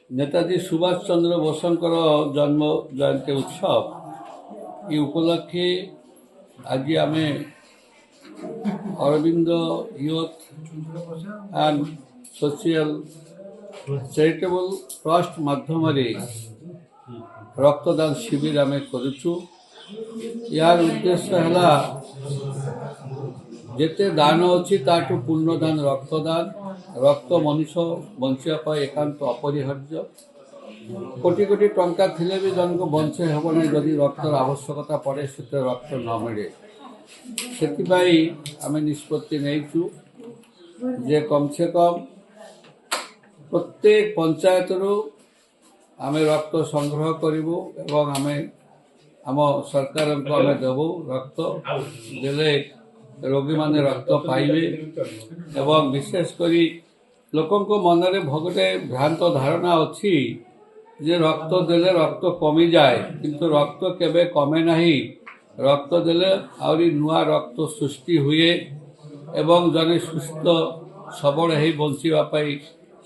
নেতাজি সুভাষ চন্দ্র ବୋଷଙ୍କର ଜନ୍ମ ଜୟନ୍ତୀ ଉତ୍ସବ ଏ ଉପଲକ୍ଷେ ଆଜି ଆମେ Aurobindo youth and social charitable trust ମାଧ୍ୟମରେ ରକ୍ତଦାନ ଶିବିର ଆମେ କରୁଛୁ। यार उद्देश्य है जिते दान अच्छी ताठू पूर्ण दान रक्तदान। रक्त मनुष्य बचापी एकांत अपरिहार्य। कोटी कोटी टंका थिले भी जन को बंचे हेब ना जदि रक्तर आवश्यकता पड़े से रक्त न मिले। से आम निष्पत्ति नहींचु जे कम से कम प्रत्येक पंचायत आम रक्त संग्रह करूँ एवं आम आम सरकार को आम देवु रक्त देले रोगी माने रक्त पाइबे। एवं विशेषकर लोकों मनरे भगटे भ्रांत धारणा अच्छी जे रक्त देले रक्त कमी जाए किंतु रक्त केबे कमे नहीं। रक्त देले आउरी नुआ रक्त सृष्टि हुए एवं जने सुस्थ सबल हो बंचीबा पाई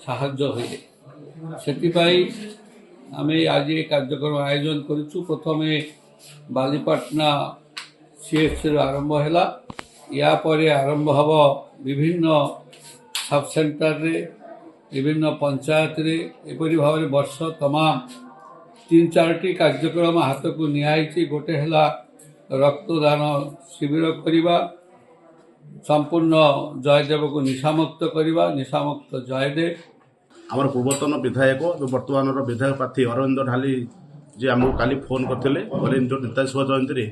साहाय्य हुए। सेतिपाई आमे आज ये कार्यक्रम आयोजन करूँ। प्रथमे बालीपाटना सीएचसी आरंभ है। या आरंभ हम विभिन्न सब सेंटर रे विभिन्न पंचायत रे एपरी भाव वर्ष तमाम 3-4टी कार्यक्रम हाथ को नियाई। गोटे है रक्तदान शिविर करवा, संपूर्ण जयदेव को निशामुक्त करवा, निशामुक्त जयदेव। आमर पूर्वतन विधायक बर्तमान विधायक प्रार्थी अरविंद ढाली जी आमको काली फोन करते जो नेताजी सुभाष जयंती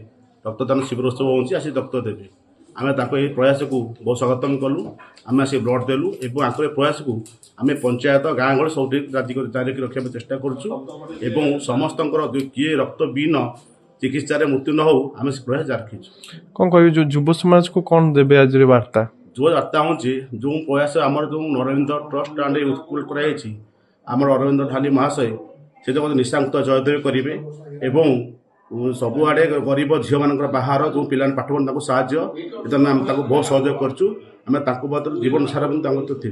रक्तदान शिविर उत्सव होती आसी रक्त देवे। आम ये प्रयास को बहुत स्वागतम कलु। आम आसी ब्लड देलु और आंकर प्रयास को आम पंचायत गाँ गहली सब जारी रखा चेष्टा करुँ। समस्त किए रक्त बीन चिकित्सा मृत्यु न हो आम से प्रयास जारी रखी। कौन कह जो युव समाज को कौन देवे आज वार्ता? जो वार्ता हूँ जो प्रयास आमर जो अरविंद ट्रस्ट एंड स्कूल कराई आमर अरविंद ढाली महाशय से तो निशामुक्त जयदेव करेंगे एवं सबुआड़े गरीब झील मान बाहर जो पिला पाठ पढ़ साहय बहुत सहयोग करूँ। आम जीवन सारा थे।